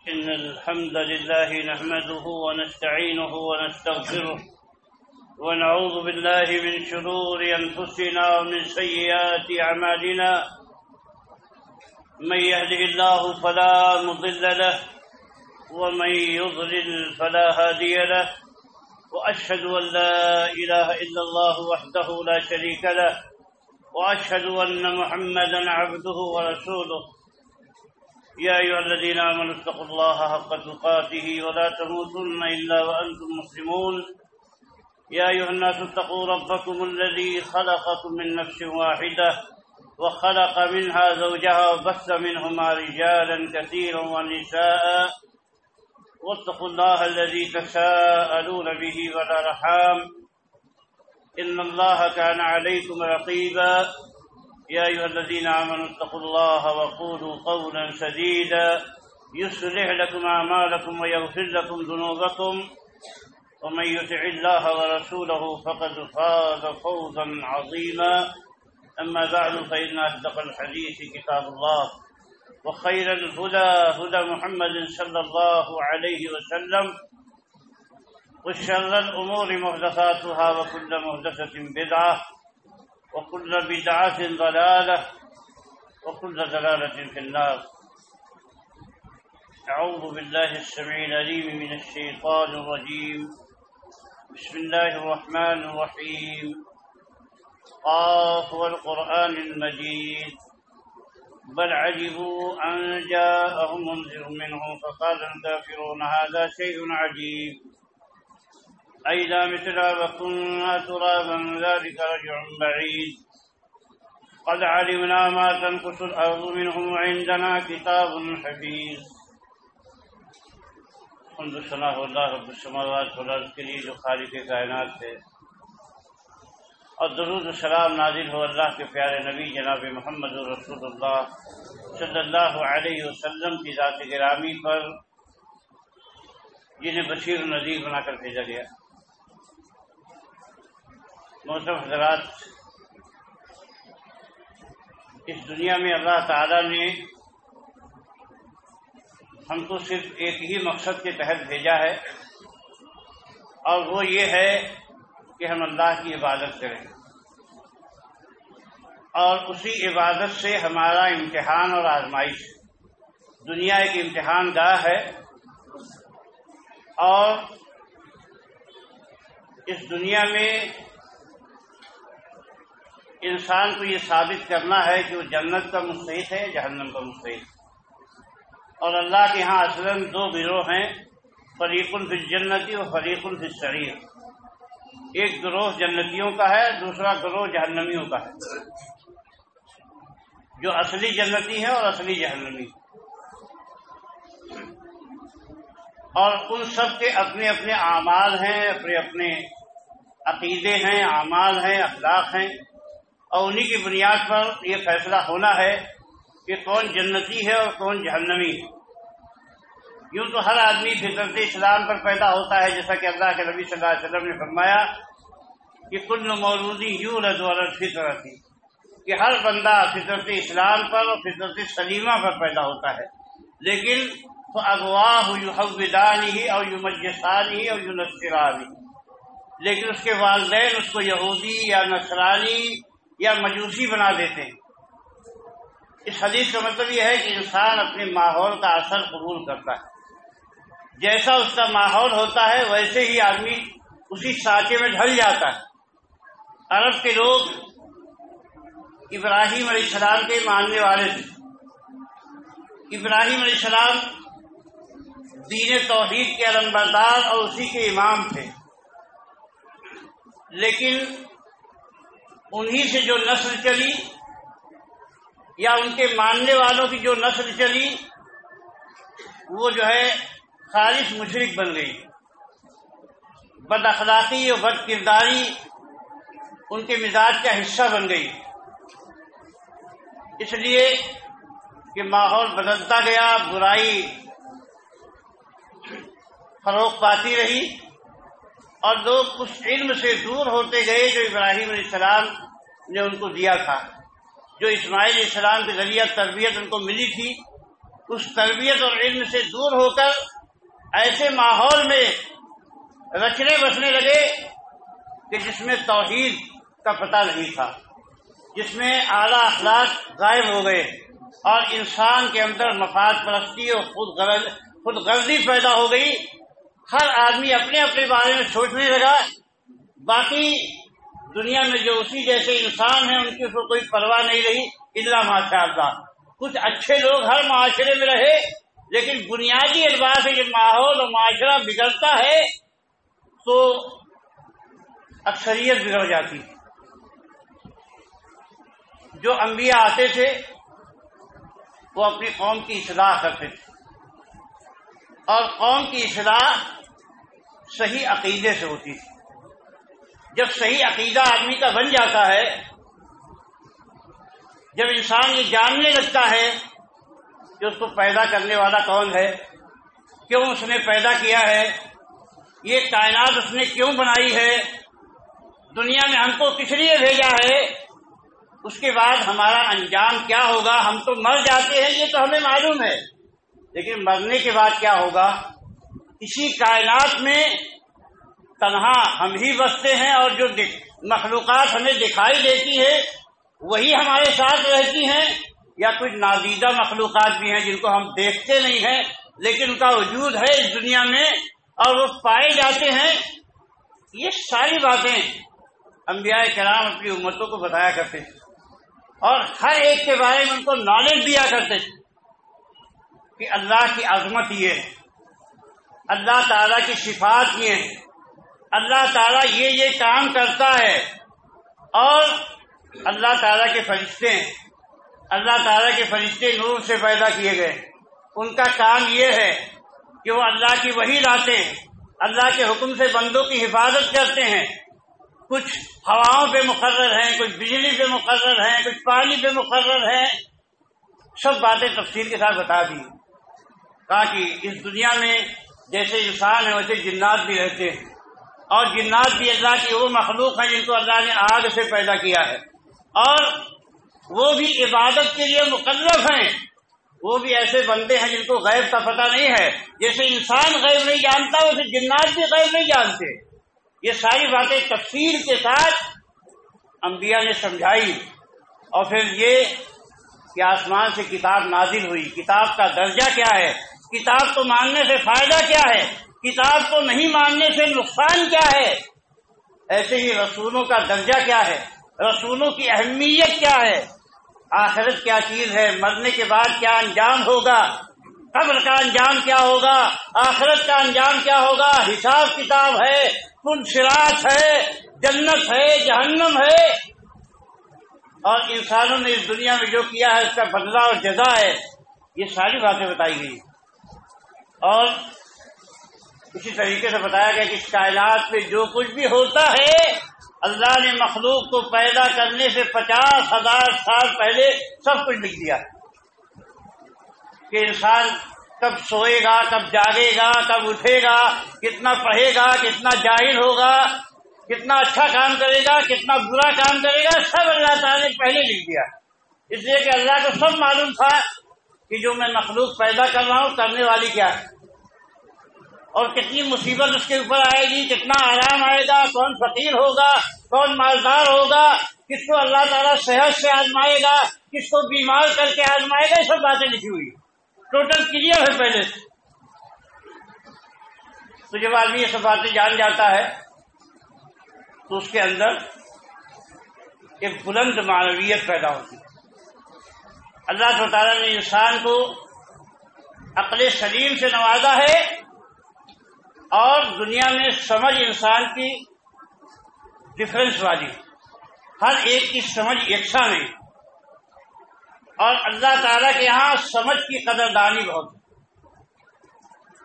إن الحمد لله نحمده ونستعينه ونستغفره ونعوذ بالله من شرور أنفسنا ومن سيئات أعمالنا من يهده الله فلا مضل له ومن يضلل فلا هادي له وأشهد أن لا إله إلا الله وحده لا شريك له وأشهد أن محمدا عبده ورسوله يا أيها الذين آمنوا اتقوا الله حق تقاته ولا تموتن إلا وأنتم مسلمون يا أيها الناس اتقوا ربكم الذي خلقكم من نفس واحدة وخلق منها زوجها وبث منهما رجالا كثيرا ونساء واتقوا الله الذي تساءلون به والأرحام إن الله كان عليكم رقيبا يا أيها الذين آمنوا اتقوا الله وقولوا قولا سديدا يصلح لكم أعمالكم ويغفر لكم ذنوبكم ومن يطع الله ورسوله فقد فاز فوزا عظيما أما بعد فإن أصدق الحديث كتاب الله وخير الهدى هدى محمد صلى الله عليه وسلم وشر الأمور محدثاتها وكل محدثة بدعة وكل بدعة ضلالة وكل ضلالة في النار. أعوذ بالله السميع العليم من الشيطان الرجيم. بسم الله الرحمن الرحيم. قاف والقرآن المجيد بل عجبوا أن جاءهم منذر منهم فقال الكافرون هذا شيء عجيب أئذا متنا وكنا ترابا ذلك رجع بعيد قد علمنا ما تنقص الأرض منهم وعندنا كتاب حفيظ. الحمد للہ اللہ رب السماوات والارض کے لیے جو خالق کائنات ہے، اور درود و سلام نازل ہو اللہ کے پیارے نبی جناب محمد رسول اللہ صلی اللہ علیہ وسلم کی ذات گرامی پر، جنہیں بشیر و نذیر بنا کر بھیجا گیا. محترم حضرات، اس دنیا میں اللہ تعالی نے ہم کو صرف ایک ہی مقصد کے تحت بھیجا ہے، اور وہ یہ ہے کہ ہم اللہ کی عبادت کریں، اور اسی عبادت سے ہمارا امتحان اور آزمائش. دنیا ایک امتحان گاہ ہے، اور اس دنیا میں انسان کو یہ ثابت کرنا ہے کہ وہ جنت کا مستحق ہے، جہنم کا مستحق. اور اللہ کے ہاں اصلاً دو گروہ ہیں، فریق فی الجنت و فریق فی السعیر. ایک گروہ جنتیوں کا ہے، دوسرا گروہ جہنمیوں کا ہے. جو اصلی جنتی ہے اور اصلی جہنمی، اور ان سب کے اپنے اپنے اعمال ہیں، اپنے اپنے عقیدے ہیں، اعمال ہیں، اخلاق ہیں، اور انہی کی بنیاد پر یہ فیصلہ ہونا ہے کہ کون جنتی ہے اور کون جہنمی ہے. یوں تو ہر آدمی فطرت اسلام پر پیدا ہوتا ہے، جیسا کہ اللہ کے نبی صلی اللہ علیہ وسلم نے فرمایا کہ کل مولود یولد علی الفطرۃ، کہ ہر بندہ فطرت اسلام پر اور فطرت سلیمہ پر پیدا ہوتا ہے. لیکن فأبواہ یحودانہ او یمجسانہ او ینصرانہ، لیکن اس کے والدین اس کو یہودی یا نصرانی یا مجوسی بنا دیتے ہیں. اس حدیث کا مطلب یہ ہے کہ انسان اپنے ماحول کا اثر قبول کرتا ہے. جیسا اس کا ماحول ہوتا ہے ویسے ہی آدمی اسی سانچے میں ڈھل جاتا ہے. عرب کے لوگ ابراہیم علیہ السلام کے ماننے والے تھے. ابراہیم علیہ السلام دین توحید کے علمبردار اور اسی کے امام تھے، لیکن انہی سے جو نسل چلی یا ان کے ماننے والوں کی جو نسل چلی، وہ جو ہے خالص مشرک بن گئی. بد اخلاقی اور بد کرداری ان کے مزاج کا حصہ بن گئی. اس لیے کہ ماحول بدلتا گیا، برائی فروغ پاتی رہی، اور لوگ اس علم سے دور ہوتے گئے جو ابراہیم علیہ السلام نے ان کو دیا تھا، جو اسماعیل علیہ السلام کے ذریعہ تربیت ان کو ملی تھی. اس تربیت اور علم سے دور ہو کر ایسے ماحول میں رچنے بسنے لگے کہ جس میں توحید کا پتہ نہیں تھا، جس میں اعلیٰ اخلاق غائب ہو گئے اور انسان کے اندر مفاد پرستی اور خود غرضی پیدا ہو گئی۔ ہر آدمی اپنے اپنے بارے میں سوچنے لگا، باقی دنیا میں جو اسی جیسے انسان ہیں ان کی کوئی پرواہ نہیں رہی الا ماشاء اللہ۔ کچھ اچھے لوگ ہر معاشرے میں رہے، لیکن بنیادی اعتبار سے جب ماحول اور معاشرہ بگڑتا ہے تو اکثریت بگڑ جاتی۔ جو انبیاء آتے تھے وہ اپنی قوم کی اصلاح کرتے تھے، اور قوم کی اصلاح صحیح عقیدے سے ہوتی تھی۔ جب صحیح عقیدہ آدمی کا بن جاتا ہے، جب انسان یہ جاننے لگتا ہے کہ اس کو پیدا کرنے والا کون ہے، کیوں اس نے پیدا کیا ہے، یہ کائنات اس نے کیوں بنائی ہے، دنیا میں ہم کو کس لیے بھیجا ہے، اس کے بعد ہمارا انجام کیا ہوگا۔ ہم تو مر جاتے ہیں یہ تو ہمیں معلوم ہے، لیکن مرنے کے بعد کیا ہوگا، اسی کائنات میں تنہا ہم ہی بستے ہیں، اور جو مخلوقات ہمیں دکھائی دیتی ہے وہی ہمارے ساتھ رہتی ہیں، یا کچھ نادیدہ مخلوقات بھی ہیں جن کو ہم دیکھتے نہیں ہیں لیکن ان کا وجود ہے اس دنیا میں اور وہ پائے جاتے ہیں۔ یہ ساری باتیں انبیاء کرام اپنی امتوں کو بتایا کرتے تھے، اور ہر ایک کے بارے میں ان کو نالج دیا کرتے تھے کہ اللہ کی عظمت یہ ہے، اللہ تعالیٰ کی صفات یہ ہیں، اللہ تعالیٰ یہ کام کرتا ہے، اور اللہ تعالیٰ کے فرشتے ہیں، اللہ تعالیٰ کے فرشتے نور سے پیدا کیے گئے، ان کا کام یہ ہے کہ وہ اللہ کی وحی لاتے ہیں، اللہ کے حکم سے بندوں کی حفاظت کرتے ہیں، کچھ ہواؤں پہ مقرر ہیں، کچھ بجلی پہ مقرر ہیں، کچھ پانی پہ مقرر ہیں۔ سب باتیں تفصیل کے ساتھ بتا دی، کہا کہ اس دنیا میں جیسے انسان ہے ویسے جنات بھی رہتے ہیں، اور جنات بھی اللہ کی وہ مخلوق ہیں جن کو اللہ نے آگ سے پیدا کیا ہے، اور وہ بھی عبادت کے لیے مکلف ہیں، وہ بھی ایسے بندے ہیں جن کو غیب کا پتہ نہیں ہے، جیسے انسان غیب نہیں جانتا ویسے جنات بھی غیب نہیں جانتے۔ یہ ساری باتیں تفصیل کے ساتھ انبیاء نے سمجھائی، اور پھر یہ کہ آسمان سے کتاب نازل ہوئی، کتاب کا درجہ کیا ہے، کتاب کو ماننے سے فائدہ کیا ہے، کتاب کو نہیں ماننے سے نقصان کیا ہے، ایسے ہی رسولوں کا درجہ کیا ہے، رسولوں کی اہمیت کیا ہے، آخرت کیا چیز ہے، مرنے کے بعد کیا انجام ہوگا، قبر کا انجام کیا ہوگا، آخرت کا انجام کیا ہوگا، حساب کتاب ہے، پل صراط ہے، جنت ہے، جہنم ہے، اور انسانوں نے اس دنیا میں جو کیا ہے اس کا بدلہ اور جزا ہے۔ یہ ساری باتیں بتائی گئی، اور اسی طریقے سے بتایا گیا کہ اس کائنات میں جو کچھ بھی ہوتا ہے اللہ نے مخلوق کو پیدا کرنے سے 50,000 سال پہلے سب کچھ لکھ دیا کہ انسان کب سوئے گا، کب جاگے گا، کب اٹھے گا، کتنا پڑھے گا، کتنا جاہل ہوگا، کتنا اچھا کام کرے گا، کتنا برا کام کرے گا، سب اللہ تعالیٰ نے پہلے لکھ دیا، اس لیے کہ اللہ کو سب معلوم تھا کہ جو میں مخلوق پیدا کر رہا ہوں کرنے والی کیا ہے، اور کتنی مصیبت اس کے اوپر آئے گی، کتنا آرام آئے گا، کون فقیر ہوگا، کون مالدار ہوگا، کس کو اللہ تعالیٰ صحت سے آزمائے گا، کس کو بیمار کر کے آزمائے گا، یہ سب باتیں لکھی ہوئی ٹوٹل کلیئر ہے پہلے سے۔ تو جب آدمی یہ سب باتیں جان جاتا ہے تو اس کے اندر ایک بلند معنویت پیدا ہوتی ہے۔ اللہ تعالیٰ نے انسان کو عقل سلیم سے نوازا ہے، اور دنیا میں سمجھ انسان کی ڈفرینس والی، ہر ایک کی سمجھ یکساں نہیں، اور اللہ تعالیٰ کے یہاں سمجھ کی قدردانی بہت ہے۔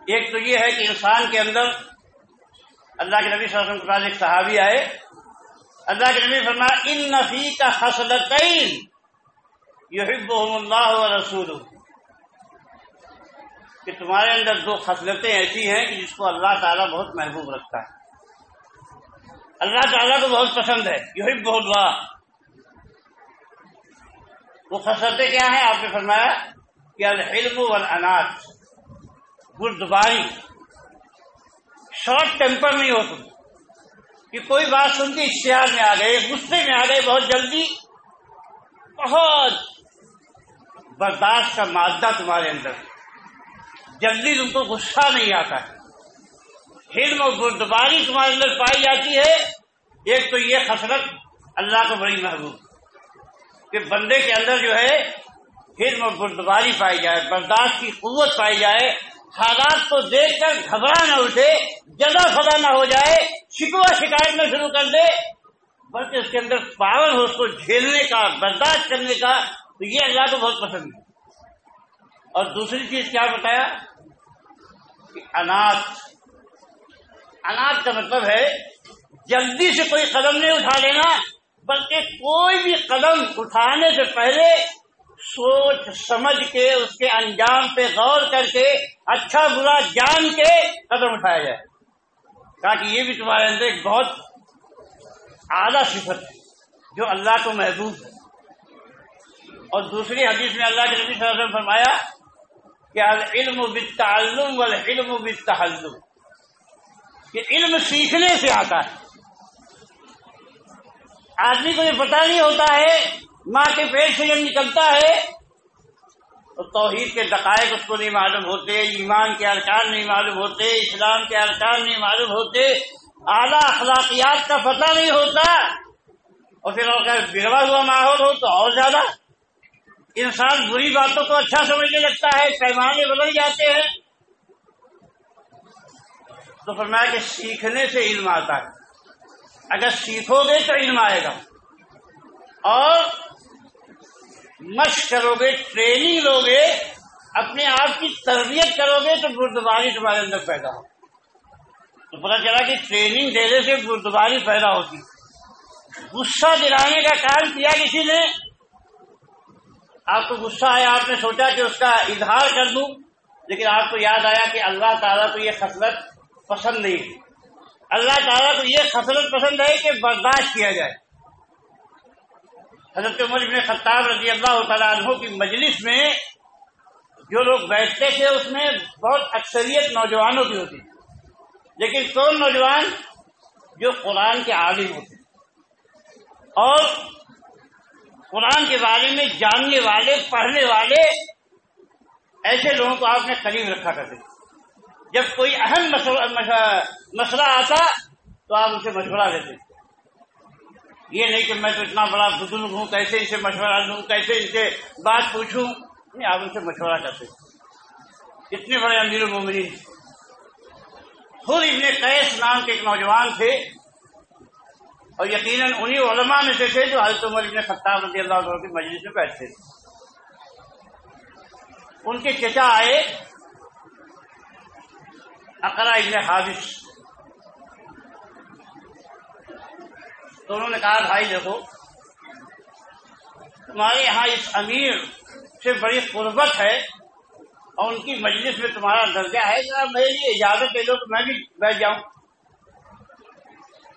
ایک تو یہ ہے کہ انسان کے اندر اللہ کے نبی صلی اللہ علیہ وسلم کے پاس ایک صحابی آئے، اللہ کے نبی فرمایا ان فیک خصلتین یحبہم اللہ ورسولہ، کہ تمہارے اندر دو خصلتیں ایسی ہیں کہ جس کو اللہ تعالیٰ بہت محبوب رکھتا ہے، اللہ تعالیٰ کو بہت پسند ہے، یحبہ اللہ۔ وہ خصلتیں کیا ہیں؟ آپ نے فرمایا کہ الحلم والانات، بردباری، شارٹ ٹیمپر نہیں ہو تم، کہ کوئی بات سن کے اشتہار میں آ گئے، غصے میں آ گئے بہت جلدی، بہت برداشت کا مادہ تمہارے اندر، جلدی تم کو غصہ نہیں آتا ہے، حلم اور بردباری تمہارے اندر پائی جاتی ہے۔ ایک تو یہ خصلت اللہ کو بڑی محبوب کہ بندے کے اندر جو ہے حلم اور بردباری پائی جائے، برداشت کی قوت پائی جائے، حالات کو دیکھ کر گھبرا نہ اٹھے، جزا فضا نہ ہو جائے، شکوہ شکایت نہ شروع کر دے، بلکہ اس کے اندر پاور ہو اس کو جھیلنے کا، برداشت کرنے کا، تو یہ اللہ کو بہت پسند ہے۔ اور دوسری چیز کیا بتایا کہ انات کا مطلب ہے جلدی سے کوئی قدم نہیں اٹھا لینا، بلکہ کوئی بھی قدم اٹھانے سے پہلے سوچ سمجھ کے اس کے انجام پہ غور کر کے اچھا برا جان کے قدم اٹھایا جائے، تاکہ یہ بھی تمہارے اندر ایک بہت اعلیٰ صفت ہے جو اللہ کو محبوب ہے۔ اور دوسری حدیث میں اللہ کے نبی صلی اللہ علیہ وسلم فرمایا کہ العلم بالتعلم والحلم بالتحلم، کہ علم سیکھنے سے آتا ہے۔ آدمی کو یہ پتہ نہیں ہوتا ہے، ماں کے پیٹ سے جب نکلتا ہے تو توحید کے دقائق اس کو نہیں معلوم ہوتے، ایمان کے ارکان نہیں معلوم ہوتے، اسلام کے ارکان نہیں معلوم ہوتے، اعلیٰ اخلاقیات کا پتہ نہیں ہوتا، اور پھر اگر بگڑا ہوا ماحول ہو تو اور زیادہ انسان بری باتوں کو اچھا سمجھنے لگتا ہے، پیمانے بدل جاتے ہیں۔ تو فرمایا کہ سیکھنے سے علم آتا ہے، اگر سیکھو گے تو علم آئے گا، اور مشق کرو گے، ٹریننگ لو گے، اپنے آپ کی تربیت کرو گے تو بردباری تمہارے اندر پیدا ہو۔ تو پتہ چلا کہ ٹریننگ دینے سے بردباری پیدا ہوتی، غصہ دلانے کا کام کیا کسی نے، آپ کو غصہ آیا، آپ نے سوچا کہ اس کا اظہار کر دوں، لیکن آپ کو یاد آیا کہ اللہ تعالیٰ کو یہ خصلت پسند نہیں ہے، اللہ تعالیٰ کو یہ خصلت پسند ہے کہ برداشت کیا جائے۔ حضرت عمر بن خطاب رضی اللہ تعالیٰ عنہ کی مجلس میں جو لوگ بیٹھتے تھے اس میں بہت اکثریت نوجوانوں کی ہوتی، لیکن کون نوجوان؟ جو قرآن کے عالم ہوتے اور قرآن کے بارے میں جاننے والے، پڑھنے والے، ایسے لوگوں کو آپ نے قریب رکھا کرتے۔ جب کوئی اہم مسئلہ آتا تو آپ ان سے مشورہ لیتے، یہ نہیں کہ میں تو اتنا بڑا بزرگ ہوں، کیسے ان سے مشورہ لوں، کیسے ان سے بات پوچھوں، نہیں، آپ ان سے مشورہ کرتے۔ اتنے بڑے امیر المومنین خود ابن قیس نام کے ایک نوجوان تھے، اور یقیناً انہی علماء میں سے تھے جو حضرت عمر بن خطاب رضی اللہ عنہ کی مجلس میں بیٹھتے تھے۔ ان کے چچا آئے اقرا ابن حابس، تو انہوں نے کہا بھائی دیکھو، تمہارے یہاں اس امیر سے بڑی قربت ہے اور ان کی مجلس میں تمہارا درجہ ہے، ذرا میرے لیے اجازت دے دو کہ میں بھی بیٹھ جاؤں۔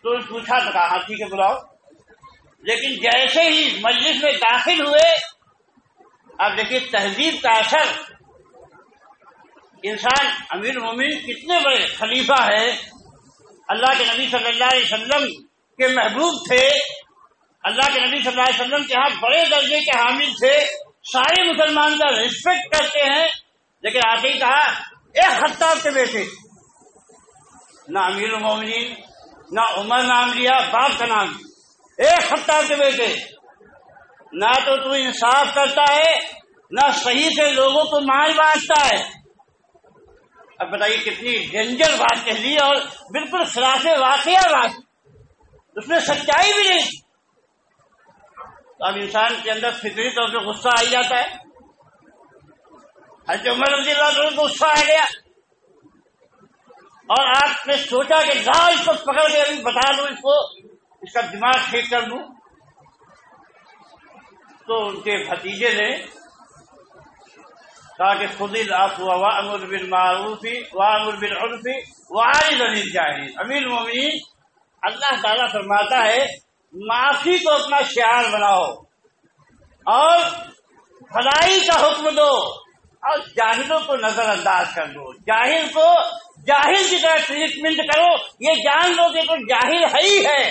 تو پوچھا تو کہا ہاں ٹھیک ہے بلاؤ، لیکن جیسے ہی مجلس میں داخل ہوئے، اب دیکھیے تہذیب کا اثر، انسان امیر المومنین کتنے بڑے خلیفہ ہے، اللہ کے نبی صلی اللہ علیہ وسلم کے محبوب تھے، اللہ کے نبی صلی اللہ علیہ وسلم کے ہاں بڑے درجے کے حامل تھے، سارے مسلمان کا ریسپیکٹ کرتے ہیں، لیکن آتے ہی کہا اے خطاب کے بیٹے، نہ امیر المومنین نہ عمر نام لیا، باپ کا نام، اے خطاب کے بیٹے، نہ تو انصاف کرتا ہے نہ صحیح سے لوگوں کو مال بانٹتا ہے۔ اب بتائیے کتنی ڈینجر بات کہہ لی، اور بالکل خلاف واقعہ بات، اس میں سچائی بھی نہیں۔ تو اب انسان کے اندر فطری طور سے غصہ آ جاتا ہے۔ حضرت عمر رضی اللہ عنہ کو غصہ آ گیا، اور آپ نے سوچا کہ جاؤ اس کو پکڑ کے ابھی بتا دوں، اس کو اس کا دماغ ٹھیک کر دوں۔ تو ان کے بھتیجے نے کہا کہ خذ العفو وامر بالمعروف وامر بالعرف واعرض عن الجاہلین۔ امیر المومنین، اللہ تعالیٰ فرماتا ہے معافی کو اپنا شعار بناؤ اور بھلائی کا حکم دو، اور جاہلوں کو نظر انداز کر دو، جاہل کو جاہل کی طرح ٹریٹمنٹ کرو، یہ جان لو کہ تو جاہل ہے ہی ہے،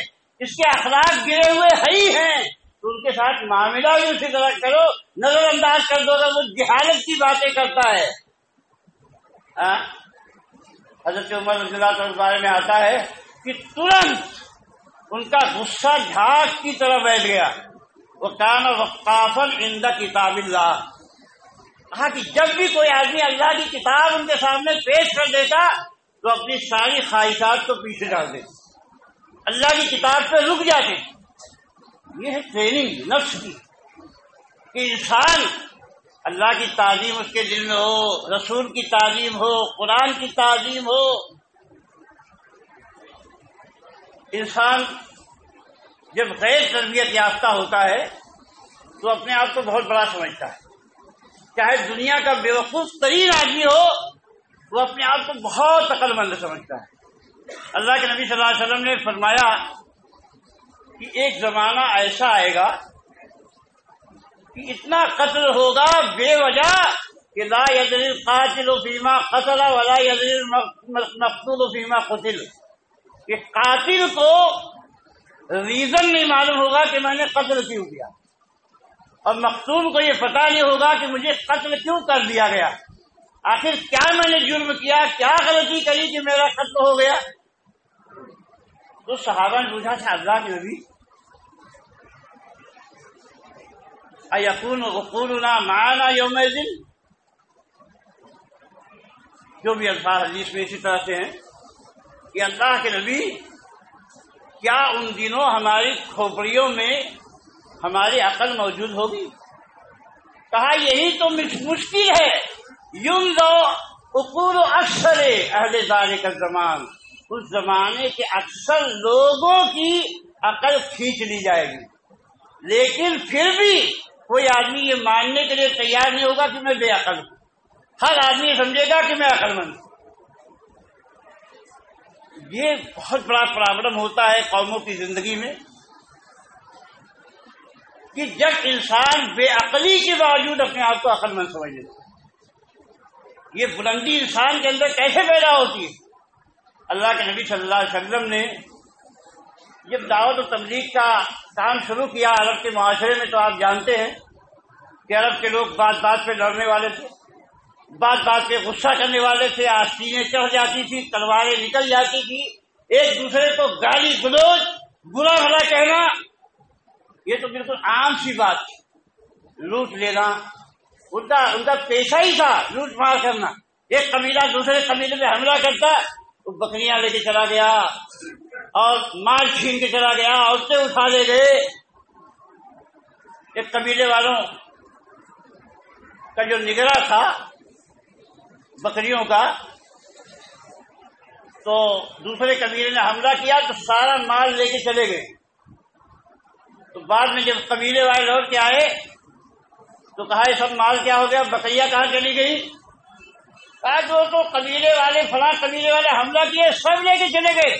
اس کے اخلاق گرے ہوئے ہے ہی ہیں، تو ان کے ساتھ معاملہ بھی اسی طرح کرو، نظر انداز کر دو گا وہ جہالت کی باتیں کرتا ہے۔ حضرت عمر رضی اللہ عنہ کے بارے میں آتا ہے کہ ترنت ان کا غصہ جھاگ کی طرح بیٹھ گیا، وَكَانَ وَقَّافًا عِندَ کتاب اللہ، کہا کہ جب بھی کوئی آدمی اللہ کی کتاب ان کے سامنے پیش کر دیتا تو اپنی ساری خواہشات کو پیچھے ڈال دیتے، اللہ کی کتاب پہ رک جاتے۔ یہ ہے ٹریننگ نفس کی، کہ انسان اللہ کی تعظیم اس کے دل میں ہو، رسول کی تعظیم ہو، قرآن کی تعظیم ہو۔ انسان جب غیر تربیت یافتہ ہوتا ہے تو اپنے آپ کو بہت بڑا سمجھتا ہے، چاہے دنیا کا بیوقوف ترین آدمی ہو وہ اپنے آپ کو بہت عقل مند سمجھتا ہے۔ اللہ کے نبی صلی اللہ علیہ وسلم نے فرمایا کہ ایک زمانہ ایسا آئے گا کہ اتنا قتل ہوگا بے وجہ کہ لا یدری القاتل فیما قتل ولا یدری المقتول فیما قتل، کہ قاتل کو ریزن نہیں معلوم ہوگا کہ میں نے قتل کیوں کیا، اور مقتول کو یہ پتہ نہیں ہوگا کہ مجھے قتل کیوں کر دیا گیا، آخر کیا میں نے جرم کیا، کیا غلطی کری کہ میرا قتل ہو گیا۔ تو صحابہ نے پوچھا تھا اللہ کے نبی اَیَکُونُ عُقُولُنَا مَعَنَا یَوْمَئِذٍ، جو بھی الفاظ حدیث میں اسی طرح سے ہیں کہ اللہ کے نبی کیا ان دنوں ہماری کھوپڑیوں میں ہماری عقل موجود ہوگی؟ کہا یہی تو مشکل ہے، یمضو عقول اکثر اہل ذالک الزمان، اس زمانے کے اکثر لوگوں کی عقل کھینچ لی جائے گی، لیکن پھر بھی کوئی آدمی یہ ماننے کے لیے تیار نہیں ہوگا کہ میں بے عقل ہوں، ہر آدمی سمجھے گا کہ میں عقل مند ہوں۔ یہ بہت بڑا پرابلم ہوتا ہے قوموں کی زندگی میں کہ جب انسان بے عقلی کے باوجود اپنے آپ کو عقل مند سمجھ لیتا ہے۔ یہ بلندی انسان کے اندر کیسے پیدا ہوتی ہے؟ اللہ کے نبی صلی اللہ علیہ وسلم نے جب دعوت و تبلیغ کا کام شروع کیا عرب کے معاشرے میں، تو آپ جانتے ہیں کہ عرب کے لوگ بات بات پہ لڑنے والے تھے، بات بات پہ غصہ کرنے والے تھے، آستینیں چڑھ جاتی تھی، تلواریں نکل جاتی تھی، ایک دوسرے کو گالی گلوچ برا بھلا کہنا یہ تو بالکل عام سی بات تھی۔ لوٹ لینا ان کا پیشہ ہی تھا، لوٹ مار کرنا۔ ایک قبیلہ دوسرے قبیلے میں حملہ کرتا، وہ بکریاں لے کے چلا گیا اور مال چھین کے چلا گیا، عورتیں اٹھا لے گئے۔ ایک قبیلے والوں کا جو نگراں تھا بکریوں کا، تو دوسرے قبیلے نے حملہ کیا تو سارا مال لے کے چلے گئے۔ تو بعد میں جب قبیلے والے لوٹ کے آئے تو کہا یہ سب مال کیا ہو گیا، بکریاں کہاں چلی گئی؟ کہا جو تو قبیلے والے فلاں قبیلے والے حملہ کیے سب لے کے چلے گئے،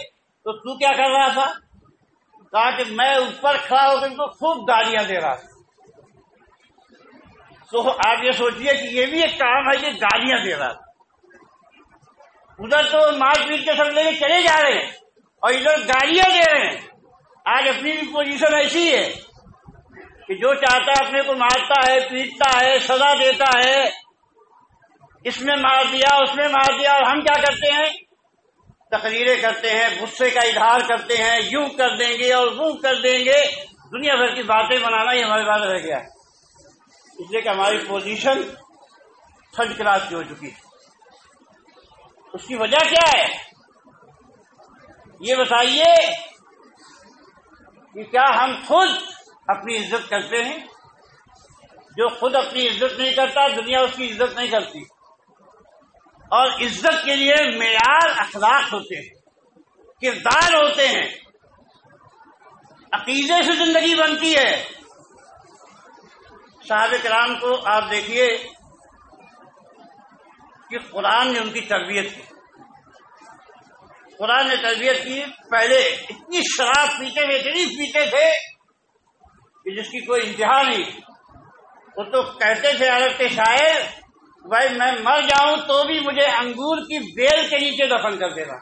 تو کیا کر رہا تھا؟ کہا کہ میں اوپر کھڑا ہو کر ان کو خوب گالیاں دے رہا تھا۔ تو آپ یہ سوچیے کہ یہ بھی ایک کام ہے کہ گالیاں دے رہا تھا، ادھر تو مار پیٹ کے سب لے کے چلے جا رہے ہیں اور ادھر گالیاں دے رہے ہیں۔ آج اپنی بھی پوزیشن ایسی ہے کہ جو چاہتا ہے اپنے کو مارتا ہے، پیٹتا ہے، سزا دیتا ہے، اس میں مار دیا اس میں مار دیا، اور ہم کیا کرتے ہیں؟ تقریریں کرتے ہیں، غصے کا اظہار کرتے ہیں، یوں کر دیں گے اور وہ کر دیں گے، دنیا بھر کی باتیں بنانا ہی ہمارے پاس رہ گیا ہے، اس لیے کہ ہماری پوزیشن تھرڈ کلاس کی ہو چکی ہے۔ اس کی وجہ کیا ہے یہ بتائیے کہ کیا ہم خود اپنی عزت کرتے ہیں؟ جو خود اپنی عزت نہیں کرتا دنیا اس کی عزت نہیں کرتی، اور عزت کے لیے معیار اخلاق ہوتے ہیں، کردار ہوتے ہیں، عقیدے سے زندگی بنتی ہے۔ صحابہ کرام کو آپ دیکھیے کہ قرآن نے ان کی تربیت کی، قرآن نے تربیت کی۔ پہلے اتنی شراب پیتے تھے، اتنی پیتے تھے کہ جس کی کوئی انتہا نہیں۔ وہ تو کہتے تھے عرب کے شاعر بھائی میں مر جاؤں تو بھی مجھے انگور کی بیل کے نیچے دفن کر دینا،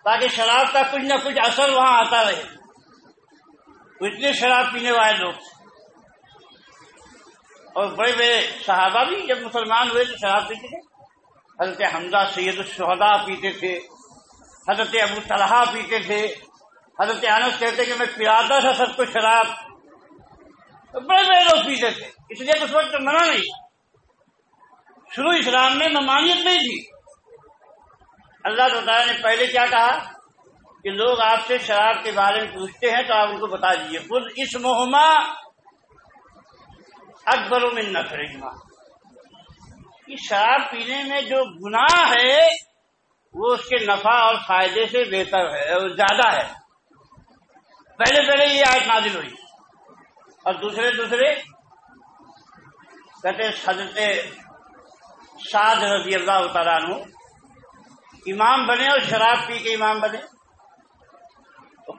تاکہ شراب کا کچھ نہ کچھ اثر وہاں آتا رہے۔ اتنے شراب پینے والے لوگ، اور بڑے بڑے صحابہ بھی جب مسلمان ہوئے تو شراب پیتے تھے۔ حضرت حمزہ سید الشہداء پیتے تھے، حضرت ابو طلحہ پیتے تھے، حضرت انس کہتے کہ میں پلاتا تھا سب کو شراب، تو بڑے بڑے لوگ پیتے تھے، اس لیے اس وقت منع نہیں، شروع اسلام میں ممانعت نہیں تھی۔ اللہ تعالیٰ نے پہلے کیا کہا کہ لوگ آپ سے شراب کے بارے میں پوچھتے ہیں تو آپ ان کو بتا دیجیے، خود اسمہما اکبر من نفعہما، کہ شراب پینے میں جو گناہ ہے وہ اس کے نفع اور فائدے سے بہتر ہے اور زیادہ ہے۔ پہلے یہ آیت نازل ہوئی، اور دوسرے کہتے حضرت سعد رضی اللہ تعالیٰ عنہ امام بنے اور شراب پی کے امام بنے،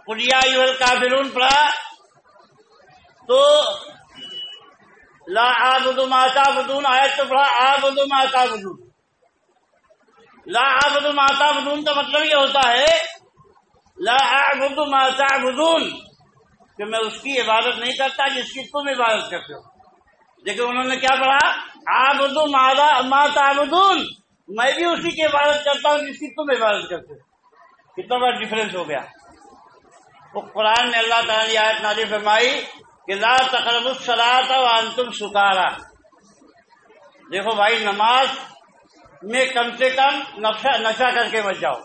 قل یا ایھا الکافرون پڑھا تو لا اعبد ما تعبدون، آیت تو پڑھا اعبد ما تعبدون۔ لا اعبد ما تعبدون کا مطلب یہ ہوتا ہے لا اعبد ما تعبدون، کہ میں اس کی عبادت نہیں کرتا جس کی تم عبادت کرتے ہو۔ لیکن انہوں نے کیا پڑھا اعبد ما تعبدون، میں بھی اسی کی عبادت کرتا ہوں جس کی تم عبادت کرتے ہو۔ کتنا بڑا ڈفرینس ہو گیا۔ وہ قرآن میں اللہ تعالیٰ نے آیت نازل فرمائی کہ لا تقربوا الصلاۃ وانتم سکارا۔ دیکھو بھائی، نماز میں کم سے کم نشہ کر کے مت جاؤ،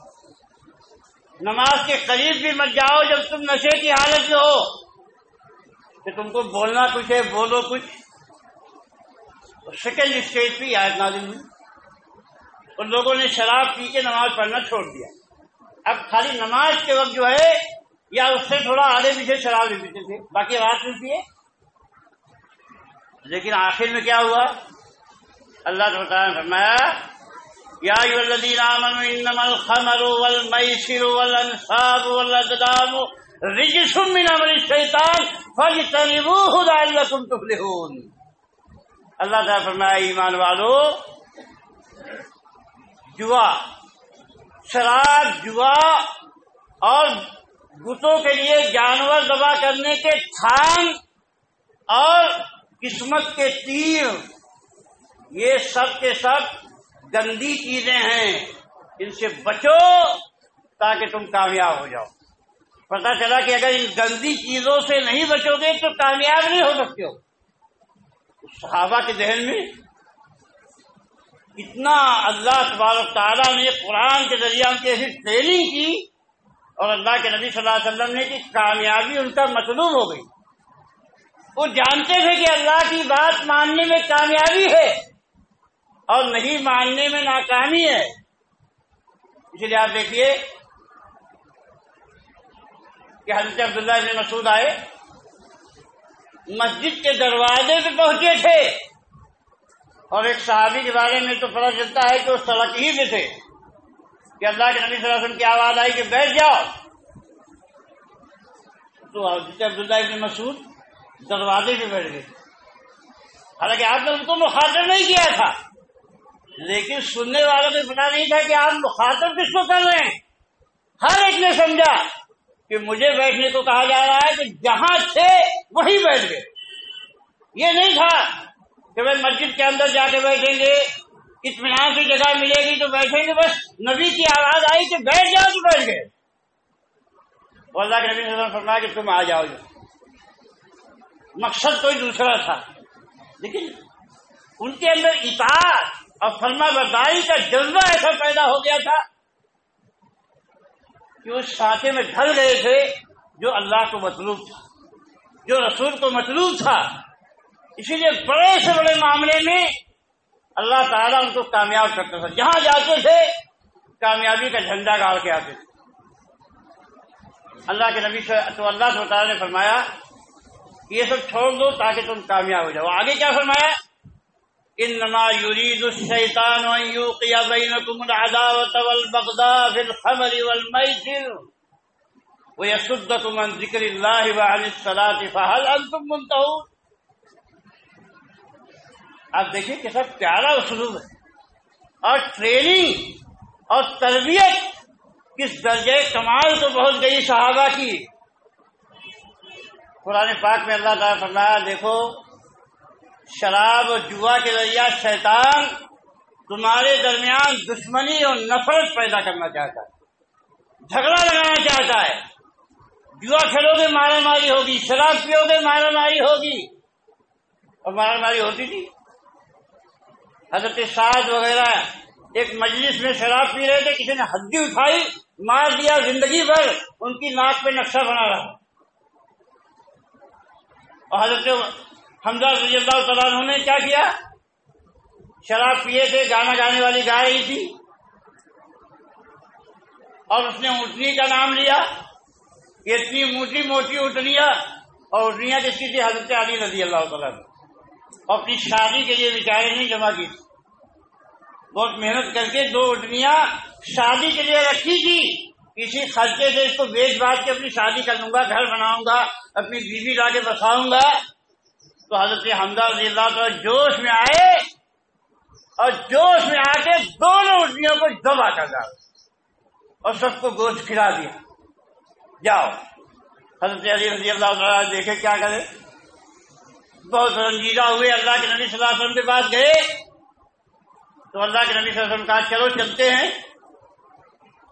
نماز کے قریب بھی مت جاؤ جب تم نشے کی حالت میں ہو، کہ تم کو بولنا کچھ ہے بولو کچھ۔ سیکنڈ اسٹیج پہ آیت نازل ہوئی اور لوگوں نے شراب پی کے نماز پڑھنا چھوڑ دیا۔ اب خالی نماز کے وقت جو ہے یا اس سے تھوڑا آگے پیچھے شراب نہیں پیتے تھے، باقی رات میں پیے۔ لیکن آخر میں کیا ہوا؟ اللہ تعالیٰ نے فرمایا یا ایھا الذین آمنوا انما الخمر والمیسر والانصاب والازلام رجس من عمل الشیطان فاجتنبوہ لعلکم تفلحون۔ اللہ تعالیٰ فرمایا ایمان والو، جوا، شراب، جوا اور بتوں کے لیے جانور ذبح کرنے کے تھان اور قسمت کے تیر، یہ سب کے سب گندی چیزیں ہیں، ان سے بچو تاکہ تم کامیاب ہو جاؤ۔ پتہ چلا کہ اگر ان گندی چیزوں سے نہیں بچو گے تو کامیاب نہیں ہو سکتے ہو۔ صحابہ کے ذہن میں اتنا اللہ تبارک تعالیٰ نے قرآن کے ذریعے ان کی ایسی ٹریننگ کی اور اللہ کے نبی صلی اللہ علیہ وسلم نے کہ کامیابی ان کا مطلوب ہو گئی۔ وہ جانتے تھے کہ اللہ کی بات ماننے میں کامیابی ہے اور نہیں ماننے میں ناکامی ہے۔ اس لیے آپ دیکھیے کہ حضرت عبداللہ بن مسعود آئے، مسجد کے دروازے پہ پہنچے تھے، اور ایک صحابی کے بارے میں تو پتہ چلتا ہے کہ وہ سڑک ہی میں تھے کہ اللہ کے نبی صلی اللہ علیہ وسلم کی آواز آئی کہ بیٹھ جاؤ، تو حضرت عبداللہ بن مسعود دروازے پہ بیٹھ گئے۔ حالانکہ آپ نے ان کو مخاطب نہیں کیا تھا، لیکن سننے والوں کو پتا نہیں تھا کہ آپ مخاطب کس کو کر رہے ہیں۔ ہر ایک نے سمجھا کہ مجھے بیٹھنے کو کہا جا رہا ہے، کہ جہاں تھے وہیں بیٹھ گئے۔ یہ نہیں تھا کہ بھائی مسجد کے اندر جا کے بیٹھیں گے، اطمینان کی جگہ ملے گی تو بیٹھیں گے، بس نبی کی آواز آئی کہ بیٹھ جاؤ تو بیٹھ گئے۔ وہ اللہ کے نبی صلی اللہ علیہ وسلم فرمایا کہ تم آ جاؤ۔ مقصد کوئی دوسرا تھا، لیکن ان کے اندر اطاعت اور فرما برداری کا جذبہ ایسا پیدا ہو گیا تھا کہ اس سانچے میں ڈھل گئے تھے جو اللہ کو مطلوب تھا، جو رسول کو مطلوب تھا۔ اسی لیے بڑے سے بڑے معاملے میں اللہ تعالیٰ ان کو کامیاب کرتا تھا، جہاں جاتے تھے کامیابی کا جھنڈا گاڑ کے آتے تھے۔ اللہ کے نبی سے تو اللہ تعالیٰ نے فرمایا کہ یہ سب چھوڑ دو تاکہ تم کامیاب ہو جاؤ۔ آگے کیا فرمایا؟ انما يريد الشيطان ان يوقع بينكم العداوة والبغضاء في الخمر والميسر ويصدكم عن ذكر الله وعن الصلاة فهل انتم منتهون۔ آپ دیکھیں کیسا پیارا اسلوب ہے۔ اور ٹریننگ اور تربیت کس درجے کمال کو پہنچ گئی صحابہ کی۔ قرآن پاک میں اللہ تعالیٰ فرمایا دیکھو شراب اور جوا کے ذریعہ شیطان تمہارے درمیان دشمنی اور نفرت پیدا کرنا چاہتا ہے، جھگڑا لگانا چاہتا ہے۔ جوا کھیلو گے مارا ماری ہوگی، شراب پیو گے مارا ماری ہوگی، اور مارا ماری ہوتی تھی۔ حضرت سعد وغیرہ ایک مجلس میں شراب پی رہے تھے، کسی نے ہڈی اٹھائی مار دیا، زندگی بھر ان کی ناک پہ نقشہ بنا رہا۔ اور حضرت حمزہ رضی اللہ تعالیٰ عنہ نے کیا کیا؟ شراب پیے تھے، گانا گانے والی گا رہی تھی اور اس نے اونٹنی کا نام لیا، یہ اتنی موٹی موٹی اونٹنیاں، اور اونٹنیاں کس کی تھی؟ حضرت علی رضی اللہ تعالیٰ عنہ، اور اپنی شادی کے لیے بیچارے نہیں جمع کی، بہت محنت کر کے 2 اونٹنیاں شادی کے لیے رکھی تھی، کسی خرچے سے اس کو بیچ باچ کے اپنی شادی کر لوں گا، گھر بناؤں گا، اپنی بیوی لا کے بساؤں گا۔ تو حضرت حمزہ رضی اللہ تعالیٰ جوش میں آئے اور جوش میں آ کے دونوں اونٹنیوں کو ذبح کر ڈالا اور سب کو گوشت کھلا دیا۔ جاؤ حضرت علی رضی اللہ تعالیٰ دیکھے کیا کرے، بہت رنجیدہ ہوئے، اللہ کے نبی صلی اللہ علیہ وسلم کے پاس گئے تو اللہ کے نبی صلی اللہ علیہ وسلم کہا چلو چلتے ہیں۔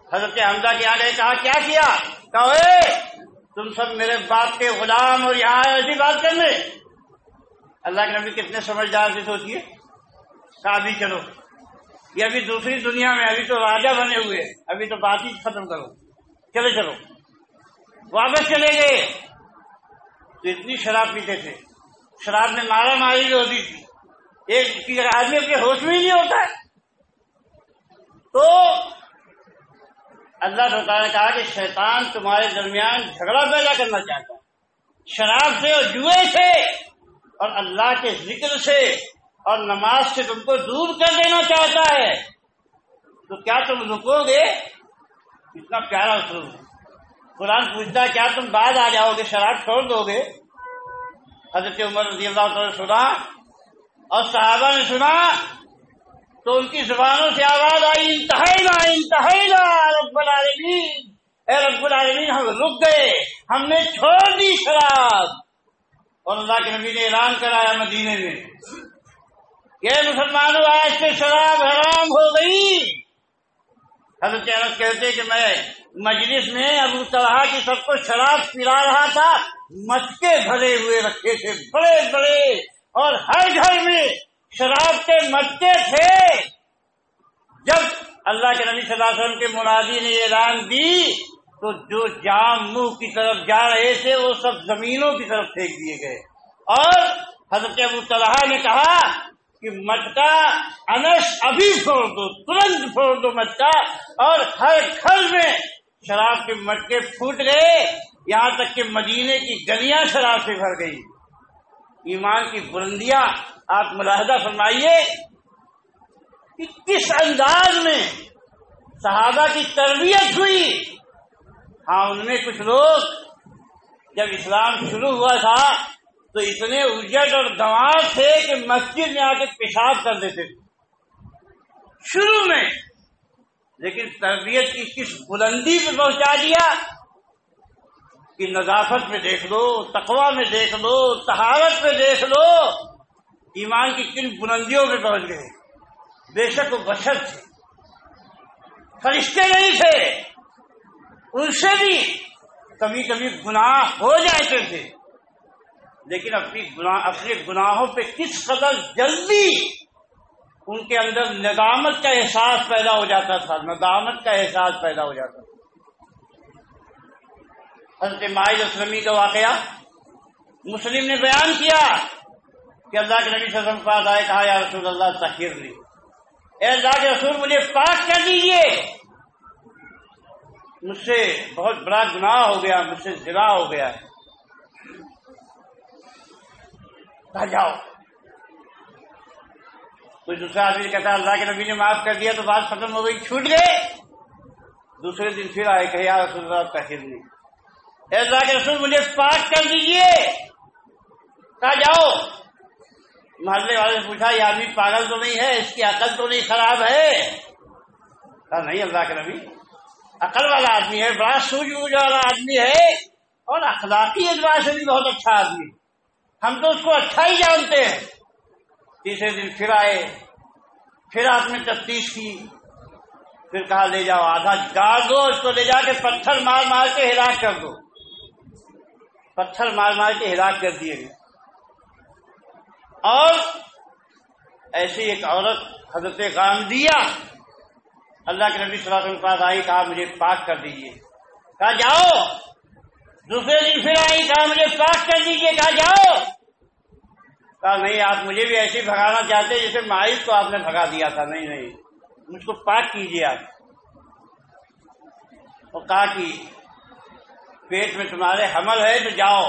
حضرت حمزہ کے آگے کہا کیا کیا؟ کہا اے تم سب میرے باپ کے غلام اور یہاں ایسی بات کرنے؟ اللہ کے نبی کتنے سمجھدار سے سوچیے، کہا ابھی چلو، یہ ابھی دوسری دنیا میں، ابھی تو راجا بنے ہوئے، ابھی تو بات ہی ختم کرو، چلے چلو۔ واپس چلے گئے تو اتنی شراب پیتے تھے، شراب میں مارا ماری بھی ہوتی تھی، ایک آدمی اپنے ہوش میں ہی نہیں ہوتا ہے۔ تو اللہ تعالیٰ نے کہا کہ شیطان تمہارے درمیان جھگڑا پیدا کرنا چاہتا ہے، شراب سے اور جوئے سے اور اللہ کے ذکر سے اور نماز سے تم کو دور کر دینا چاہتا ہے۔ تو کیا تم رکو گے؟ اتنا پیارا اسلوب ہے۔ قرآن پوچھتا ہے کیا تم بعد آ جاؤ گے، شراب چھوڑ دو گے؟ حضرت عمر رضی اللہ تعالیٰ نے سنا اور صحابہ نے سنا تو ان کی زبانوں سے آواز آئی انتہینا انتہینا رب العالمین، اے رب العالمین ہم رک گئے، ہم نے چھوڑ دی شراب۔ اور اللہ کے نبی نے اعلان کرایا مدینے میں کہ مسلمانوں آج سے شراب حرام ہو گئی۔ حضرت انس کہتے کہ میں مجلس میں ابو طلحہ کی سب کو شراب پلا رہا تھا، مٹکے بھرے ہوئے رکھے تھے بڑے بڑے، اور ہر گھر میں شراب کے مٹکے تھے۔ جب اللہ کے نبی صلی اللہ علیہ وسلم کے منادی نے اعلان دی تو جو جام منہ کی طرف جا رہے تھے وہ سب زمینوں کی طرف پھینک دیے گئے، اور حضرت ابو طلحہ نے کہا کہ مٹکا انس ابھی پھوڑ دو، ترنت پھوڑ دو مٹکا، اور ہر گھر میں شراب کے مٹکے پھوٹ گئے، یہاں تک کہ مدینے کی گلیاں شراب سے بھر گئی۔ ایمان کی بلندیاں آپ ملاحظہ فرمائیے کہ کس انداز میں صحابہ کی تربیت ہوئی۔ ہاں ان میں کچھ لوگ جب اسلام شروع ہوا تھا تو اتنے اجڑ اور گنوار تھے کہ مسجد میں آ کے پیشاب کر دیتے تھے شروع میں، لیکن تربیت کی کس بلندی پہ پہنچا دیا کہ نظافت میں دیکھ لو، تقویٰ میں دیکھ لو، طہارت میں دیکھ لو، ایمان کی کن بلندیوں پہ پہنچ گئے۔ بے شک وہ بشر تھے، فرشتے نہیں تھے، ان سے بھی کبھی کبھی گناہ ہو جاتے تھے، لیکن اپنے گناہوں پہ کس قدر جلدی ان کے اندر ندامت کا احساس پیدا ہو جاتا تھا، ندامت کا احساس پیدا ہو جاتا تھا۔ حضرت ماعز اسلمی کا واقعہ مسلم نے بیان کیا کہ اللہ کے نبی صلی اللہ علیہ وسلم پاس آئے، کہا یا رسول اللہ طہر لی، اے اللہ کے رسول مجھے پاک کر دیجیے، مجھ سے بہت بڑا گناہ ہو گیا، مجھ سے زنا ہو گیا ہے۔ کہا جاؤ۔ کوئی دوسرا آدمی کہتا اللہ کے نبی نے معاف کر دیا تو بات ختم ہو گئی، چھوٹ گئے۔ دوسرے دن پھر آئے کہ یا رسول اللہ طہر لی، اے اللہ کے رسول مجھے پاک کر دیجیے۔ کہا جاؤ۔ محلے والے نے پوچھا یہ آدمی پاگل تو نہیں ہے، اس کی عقل تو نہیں خراب ہے؟ کہا نہیں اللہ کے نبی، عقل والا آدمی ہے، بڑا سوجھ بوجھ والا آدمی ہے، اور اخلاقی اعتبار سے بھی بہت اچھا آدمی، ہم تو اس کو اچھا ہی جانتے ہیں۔ تیسرے دن پھر آئے، پھر آپ نے تفتیش کی، پھر کہا لے جاؤ، آدھا گاڑ دو اس کو، لے جا کے پتھر مار مار کے ہلاک کر دو۔ پتھر مار مار کے ہلاک کر دیے گئے۔ اور ایسی ایک عورت حضرت غامدیہ اللہ کے نبی صلی اللہ علیہ وسلم کے پاس آئی، کہا مجھے پاک کر دیجیے، کہا جاؤ۔ دوسرے دن پھر آئی، کہا مجھے پاک کر دیجیے، کہا جاؤ۔ کہا نہیں، آپ مجھے بھی ایسے بھگانا چاہتے جیسے مائز کو آپ نے بھگا دیا تھا، نہیں نہیں مجھ کو پاک کیجیے آپ۔ اور کہا کہ پیٹ میں تمہارے حمل ہے تو جاؤ،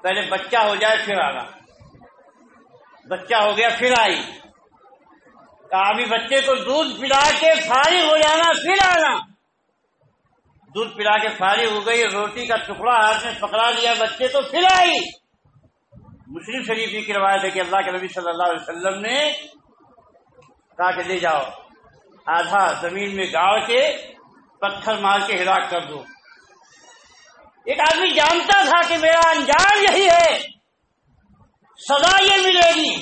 پہلے بچہ ہو جائے پھر آنا۔ بچہ ہو گیا پھر آئی، کہا ابھی بچے کو دودھ پلا کے فارغ ہو جانا پھر آنا۔ دودھ پلا کے فارغ ہو گئی، روٹی کا ٹکڑا ہاتھ میں پکڑا لیا بچے کو، پھر آئی۔ مسلم شریف کی روایت ہے کہ اللہ کے نبی صلی اللہ علیہ وسلم نے کہا کہ لے جاؤ، آدھا زمین میں گاڑ کے پتھر مار کے ہلاک کر دو۔ ایک آدمی جانتا تھا کہ میرا انجام یہی ہے، سزا یہ ملے گی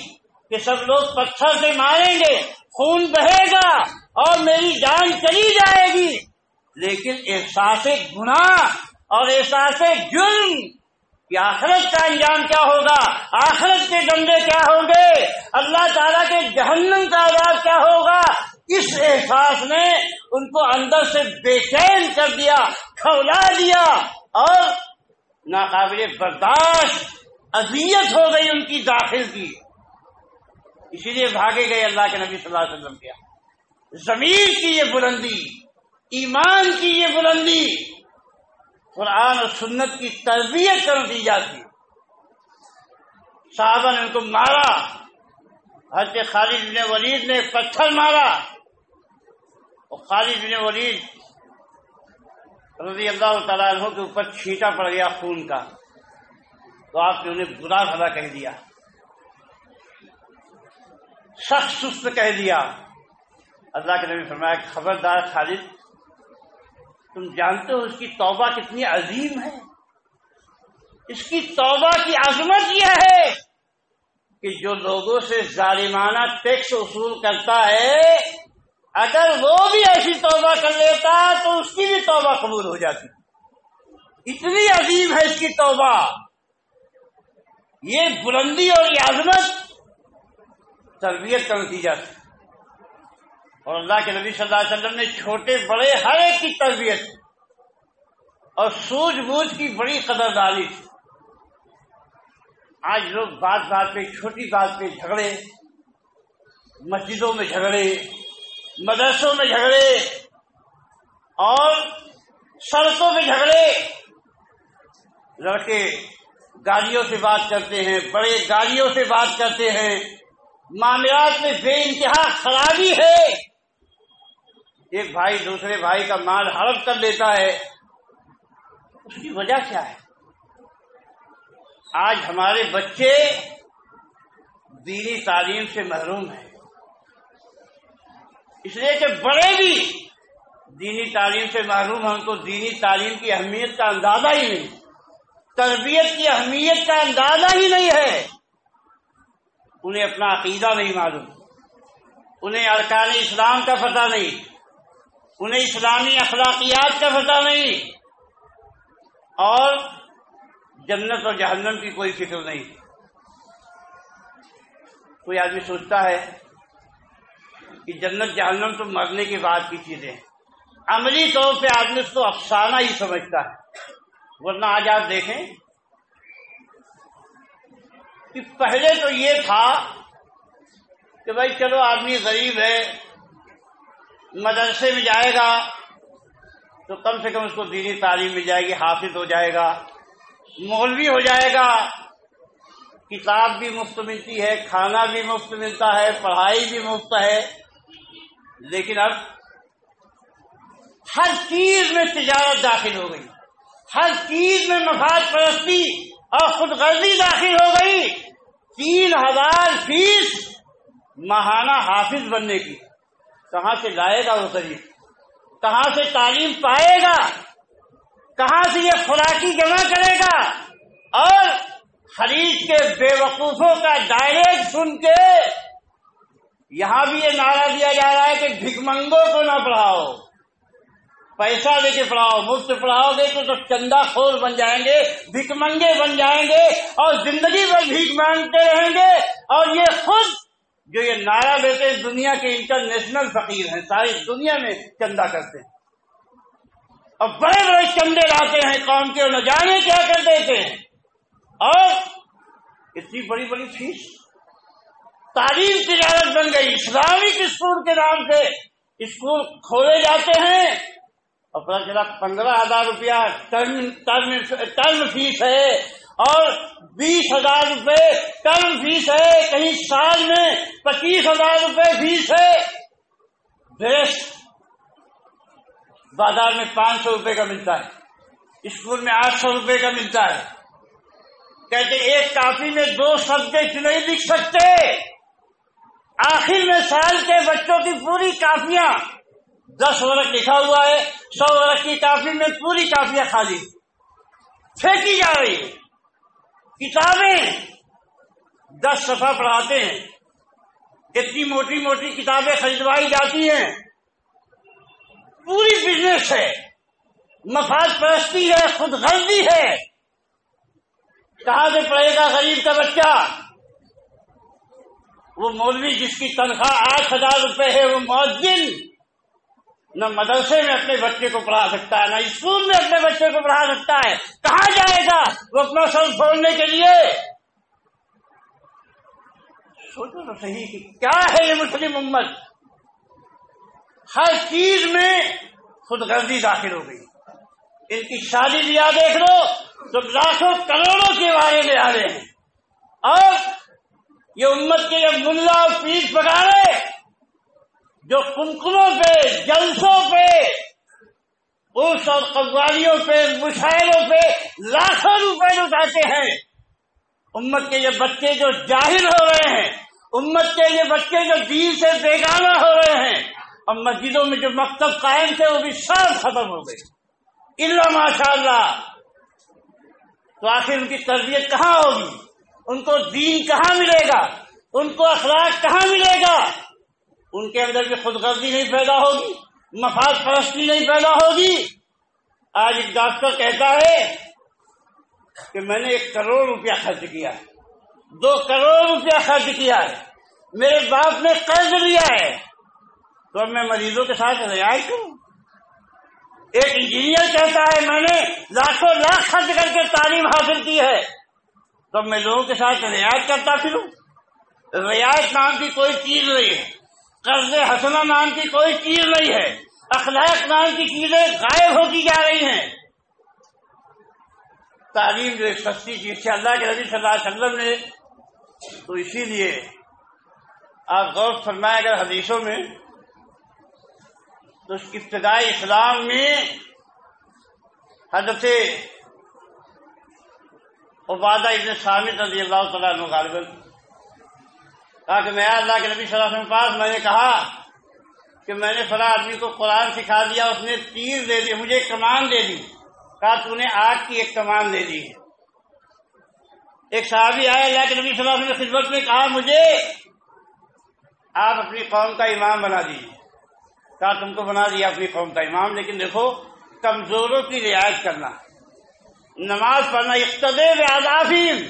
کہ سب لوگ پتھر سے ماریں گے، خون بہے گا اور میری جان چلی جائے گی، لیکن احساس گناہ اور احساس جرم کہ آخرت کا انجام کیا ہوگا، آخرت کے بندے کیا ہوں گے، اللہ تعالیٰ کے جہنم کا عذاب کیا ہوگا، اس احساس نے ان کو اندر سے بے چین کر دیا، کھولا دیا، اور ناقابل برداشت اذیت ہو گئی ان کی داخل کی۔ اسی لیے بھاگے گئے اللہ کے نبی صلی اللہ علیہ وسلم کیا۔ ضمیر کی یہ بلندی، ایمان کی یہ بلندی قرآن اور سنت کی تربیت کا نتیجہ تھی۔ صحابہ نے ان کو مارا، حضرت خالد بن ولید نے پتھر مارا، اور خالد بن ولید رضی اللہ تعالیٰ عنہ کے اوپر چھینٹا پڑ گیا خون کا، تو آپ نے انہیں برا بھلا کہہ دیا، سخت سست کہہ دیا۔ اللہ کے نبی فرمایا خبردار خالد، تم جانتے ہو اس کی توبہ کتنی عظیم ہے، اس کی توبہ کی عظمت یہ ہے کہ جو لوگوں سے ظالمانہ ٹیکس وصول کرتا ہے، اگر وہ بھی ایسی توبہ کر لیتا تو اس کی بھی توبہ قبول ہو جاتی۔ اتنی عظیم ہے اس کی توبہ۔ یہ بلندی اور یہ عظمت تربیت کا نتیجہ تھا، اور اللہ کے نبی صلی اللہ علیہ وسلم نے چھوٹے بڑے ہر ایک کی تربیت اور سوجھ بوجھ کی بڑی قدردانی تھی۔ آج لوگ بات بات پہ، چھوٹی بات پہ جھگڑے، مسجدوں میں جھگڑے، مدرسوں میں جھگڑے اور سڑکوں میں جھگڑے، لڑکے گاڑیوں سے بات کرتے ہیں، بڑے گاڑیوں سے بات کرتے ہیں، معاملات میں بے انتہا خرابی ہے، ایک بھائی دوسرے بھائی کا مال ہڑپ کر لیتا ہے، اس کی وجہ کیا ہے؟ آج ہمارے بچے دینی تعلیم سے محروم ہیں، اس لیے کہ بڑے بھی دینی تعلیم سے محروم ہیں، ان کو دینی تعلیم کی اہمیت کا اندازہ ہی نہیں، تربیت کی اہمیت کا اندازہ ہی نہیں ہے، انہیں اپنا عقیدہ نہیں معلوم، انہیں ارکان اسلام کا پتہ نہیں، انہیں اسلامی اخلاقیات کا پتہ نہیں، اور جنت اور جہنم کی کوئی فکر نہیں۔ کوئی آدمی سوچتا ہے کہ جنت جہنم تو مرنے کے بعد کی چیزیں ہیں، عملی طور پہ آدمی اس کو افسانہ ہی سمجھتا ہے، ورنہ آج آپ دیکھیں کہ پہلے تو یہ تھا کہ بھائی چلو آدمی غریب ہے، مدرسے میں جائے گا تو کم سے کم اس کو دینی تعلیم مل جائے گی، حافظ ہو جائے گا، مولوی ہو جائے گا، کتاب بھی مفت ملتی ہے، کھانا بھی مفت ملتا ہے، پڑھائی بھی مفت ہے۔ لیکن اب ہر چیز میں تجارت داخل ہو گئی، ہر چیز میں مفاد پرستی اور خود غرضی داخل ہو گئی، 3,000 فیس ماہانہ حافظ بننے کی، کہاں سے لائے گا وہ قریب؟ کہاں سے تعلیم پائے گا؟ کہاں سے یہ خوراکی جمع کرے گا؟ اور خلیج کے بے وقوفوں کا ڈائریکٹ سن کے یہاں بھی یہ نعرہ دیا جا رہا ہے کہ بھکمنگوں کو نہ پڑھاؤ، پیسہ لے کے پڑھاؤ، مفت پڑھاؤ گے تو سب چندہ خور بن جائیں گے، بھکمنگے بن جائیں گے اور زندگی بھر بھیک مانگتے رہیں گے۔ اور یہ خود جو یہ نعرہ دیتے ہیں دنیا کے انٹرنیشنل فقیر ہیں، ساری دنیا میں چندہ کرتے ہیں اور بڑے بڑے چندے لاتے ہیں قوم کے، نہ جانے کیا کر دیتے ہیں۔ اور اتنی بڑی بڑی فیس، تعلیم تجارت بن گئی، اسلامک اسکول کے نام سے اسکول کھولے جاتے ہیں اور پتہ چلا 15,000 روپیہ ٹرم فیس ہے اور 20,000 روپے ٹرم فیس ہے، کہیں سال میں 25,000 روپے فیس ہے۔ ڈریس بازار میں 500 روپے کا ملتا ہے، اسکول میں 800 روپے کا ملتا ہے۔ کہتے ایک کاپی میں 2 سبجیکٹ نہیں لکھ سکتے، آخر میں سال کے بچوں کی پوری کاپیاں 10 ورق لکھا ہوا ہے، 100 ورق کی کاپی میں پوری کاپیاں خالی پھینکی جا رہی ہے۔ کتابیں 10 صفحہ پڑھاتے ہیں، اتنی موٹی موٹی کتابیں خریدوائی جاتی ہیں، پوری بزنس ہے، مفاد پرستی ہے، خود غرضی ہے۔ کہاں سے پڑھے گا غریب کا بچہ؟ وہ مولوی جس کی تنخواہ 8,000 روپے ہے وہ مؤذن نہ مدرسے میں اپنے بچے کو پڑھا سکتا ہے، نہ اسکول میں اپنے بچے کو پڑھا سکتا ہے، کہاں جائے گا وہ اپنا سر پھوڑنے کے لیے؟ سوچو تو صحیح کہ کیا ہے یہ مسلم امت، ہر چیز میں خود غرضی داخل ہو گئی۔ ان کی شادی بیاہ دیکھ لو تو لاکھوں کروڑوں کے وعدے لے آ رہے ہیں، اور یہ امت کے یہ ملا اور پیر پکارے جو کنکنوں پہ، جلسوں پہ، عرس اور قوالیوں پہ، مشاعروں پہ لاکھوں روپے لٹاتے ہیں، امت کے یہ بچے جو جاہل ہو رہے ہیں، امت کے یہ بچے جو دین سے بیگانہ ہو رہے ہیں، اور مسجدوں میں جو مکتب قائم تھے وہ بھی سب ختم ہو گئے الا ماشاء اللہ۔ تو آخر ان کی تربیت کہاں ہوگی؟ ان کو دین کہاں ملے گا؟ ان کو اخلاق کہاں ملے گا؟ ان کے اندر بھی خود غرضی نہیں پیدا ہوگی، مفاد پرستی نہیں پیدا ہوگی۔ آج ایک ڈاکٹر کہتا ہے کہ میں نے 1 کروڑ روپیہ خرچ کیا ہے، 2 کروڑ روپیہ خرچ کیا ہے، میرے باپ نے قرض لیا ہے، تو اب میں مریضوں کے ساتھ رعایت کروں؟ ایک انجینئر کہتا ہے میں نے لاکھوں لاکھ خرچ کر کے تعلیم حاصل کی ہے، تو میں لوگوں کے ساتھ رعایت کرتا پھروں؟ رعایت نام کی کوئی چیز نہیں ہے، قرض حسنہ نام کی کوئی چیز نہیں ہے، اخلاق نام کی چیزیں غائب ہوتی جا رہی ہیں۔ تعلیم جو ایک سستی چیز ہے، اللہ کے نبی صلی اللہ علیہ وسلم نے تو اسی لیے آپ غور فرمائے اگر حدیثوں میں تو اس ابتدائی اسلام میں حضرت عبادہ ابن صامت رضی اللہ تعالیٰ عنہ غالباً کہا کہ میں اللہ کے نبی صلی اللہ علیہ وسلم پاس میں نے کہا کہ میں نے فلاں آدمی کو قرآن سکھا دیا، اس نے تیر دے دی، مجھے ایک کمان دے دی، کہا تو نے آگ کی ایک کمان دے دی۔ ایک صحابی آئے اللہ کے نبی صلی اللہ علیہ وسلم کی خدمت میں، کہا مجھے آپ اپنی قوم کا امام بنا دیجیے، کہا تم کو بنا دیا اپنی قوم کا امام، لیکن دیکھو کمزوروں کی رعایت کرنا، نماز پڑھنا، اقتداء بعضافہم،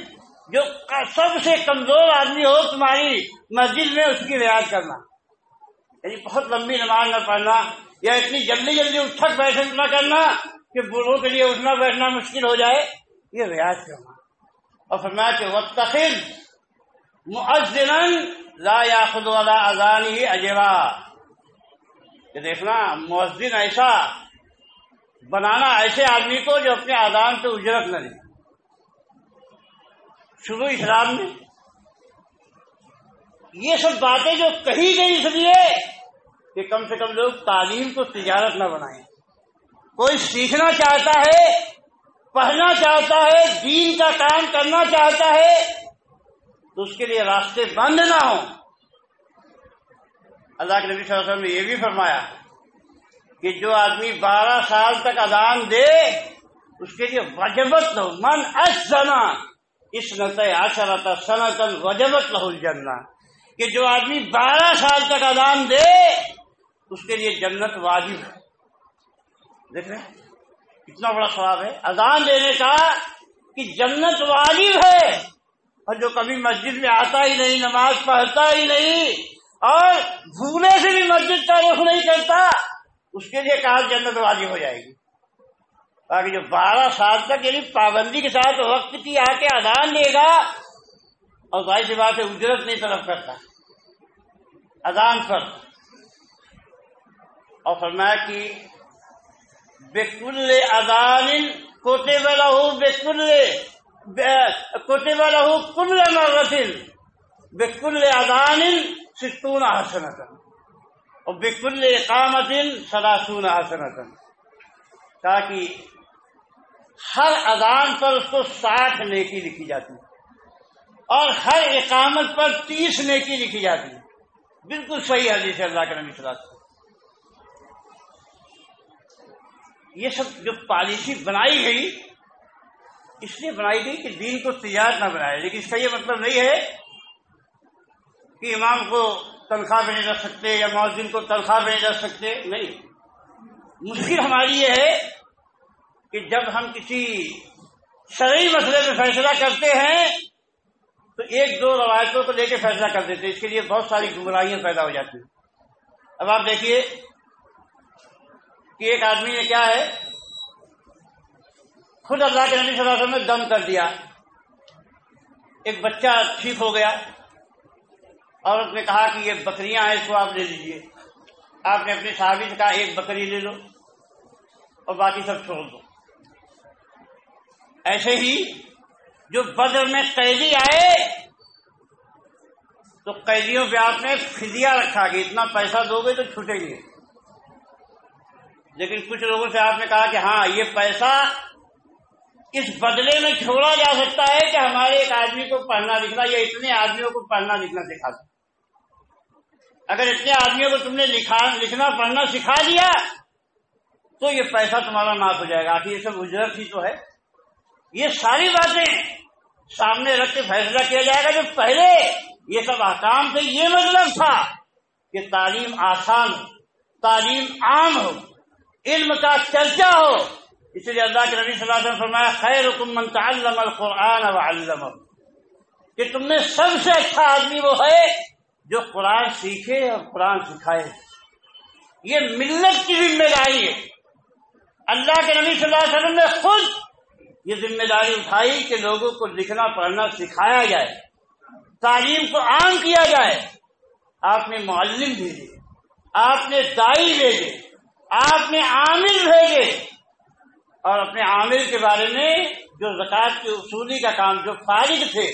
جو سب سے کمزور آدمی ہو تمہاری مسجد میں اس کی رعایت کرنا، یعنی بہت لمبی نماز نہ پڑھنا یا اتنی جلدی جلدی اٹھک بیٹھک نہ کرنا کہ بوڑھوں کے لیے اٹھنا بیٹھنا مشکل ہو جائے، یہ رعایت کرنا۔ اور فرمایا کہ واتخذ مؤذنا لا یاخذ علی اذانہ اجرا، کہ دیکھنا مؤذن ایسا بنانا ایسے آدمی کو جو اپنے اذان پہ اجرت نہ لے۔ شروع اسلام میں یہ سب باتیں جو کہی گئی اس لیے کہ کم سے کم لوگ تعلیم کو تجارت نہ بنائیں۔ کوئی سیکھنا چاہتا ہے، پڑھنا چاہتا ہے، دین کا کام کرنا چاہتا ہے تو اس کے لیے راستے بند نہ ہوں۔ اللہ کے نبی صلی اللہ علیہ وسلم نے یہ بھی فرمایا کہ جو آدمی 12 سال تک اذان دے اس کے لیے وجبت لہو من اذن اثنتی عشرۃ سنۃ وجبت لہ الجنہ، کہ جو آدمی 12 سال تک اذان دے اس کے لیے جنت واجب ہے۔ دیکھ رہے ہیں کتنا بڑا ثواب ہے اذان دینے کا، کہ جنت واجب ہے۔ اور جو کبھی مسجد میں آتا ہی نہیں، نماز پڑھتا ہی نہیں اور بھولے سے بھی مسجد کا رخ نہیں کرتا، اس کے لیے کہا جنت واجب ہو جائے گی۔ باقی جو 12 سال تک یعنی پابندی کے ساتھ وقت کی آ کے اذان دے گا اور ظاہر سی بات ہے اجرت نہیں طلب کرتا اذان پر، اور فرمایا کہ بِكُلِّ اذان كُتِبَ لَهُ كُتِبَ لَهُ كُلَّ مَرَّةٍ بِكُلِّ اذان 60 حسنۃ اور بِكُلِّ اقامۃ 30 حسنۃ، تاکہ ہر اذان پر اس کو 60 نیکی لکھی جاتی ہے اور ہر اقامت پر 30 نیکی لکھی جاتی ہے۔ بالکل صحیح حدیث ہے اللہ کے نبی صلی اللہ علیہ وسلم۔ یہ سب جو پالیسی بنائی گئی اس لیے بنائی گئی کہ دین کو تجارت نہ بنائے، لیکن اس کا یہ مطلب نہیں ہے کہ امام کو تنخواہ پہ نہیں رکھ سکتے یا مؤذن کو تنخواہ پہ نہیں رکھ سکتے، نہیں۔ مشکل ہماری یہ ہے کہ جب ہم کسی شرعی مسئلے میں فیصلہ کرتے ہیں تو 1-2 روایتوں کو لے کے فیصلہ کر دیتے ہیں، اس کے لیے بہت ساری گمراہیاں پیدا ہو جاتی ہیں۔ اب آپ دیکھیے کہ ایک آدمی نے کیا ہے، خود اللہ کے نبی صلی اللہ علیہ وسلم نے دم کر دیا، ایک بچہ ٹھیک ہو گیا، عورت نے کہا کہ یہ بکریاں ہیں اس کو آپ لے لیجئے، آپ نے اپنے صحابی سے کہا ایک بکری لے لو اور باقی سب چھوڑ دو۔ ایسے ہی جو بدر میں قیدی آئے تو قیدیوں پہ آپ نے فدیہ رکھا کہ اتنا پیسہ دو گے تو چھوٹیں گے، لیکن کچھ لوگوں سے آپ نے کہا کہ ہاں یہ پیسہ اس بدلے میں چھوڑا جا سکتا ہے کہ ہمارے ایک آدمی کو پڑھنا لکھنا یا اتنے آدمیوں کو پڑھنا لکھنا سکھا دو۔ اگر اتنے آدمیوں کو تم نے لکھنا پڑھنا سکھا دیا تو یہ پیسہ تمہارا معاف ہو جائے گا۔ آخر یہ سب اجرت ہی تو ہے۔ یہ ساری باتیں سامنے رکھ کے فیصلہ کیا جائے گا۔ جو پہلے یہ سب احکام تھے یہ مطلب تھا کہ تعلیم آسان ہو، تعلیم عام ہو، علم کا چرچا ہو۔ اس لیے اللہ کے نبی صلی اللہ علیہ وسلم فرمایا خیرکم من تعلم القرآن وعلمہ، کہ تم میں سب سے اچھا آدمی وہ ہے جو قرآن سیکھے اور قرآن سکھائے۔ یہ ملت کی ذمہ داری ہے۔ اللہ کے نبی صلی اللہ علیہ وسلم نے خود یہ ذمہ داری اٹھائی کہ لوگوں کو لکھنا پڑھنا سکھایا جائے، تعلیم کو عام کیا جائے۔ آپ نے معلم بھیجے، آپ نے دائی بھیجے، آپ نے عامل بھیجے، اور اپنے عامل کے بارے میں جو زکوٰۃ کی اصولی کا کام جو فارغ تھے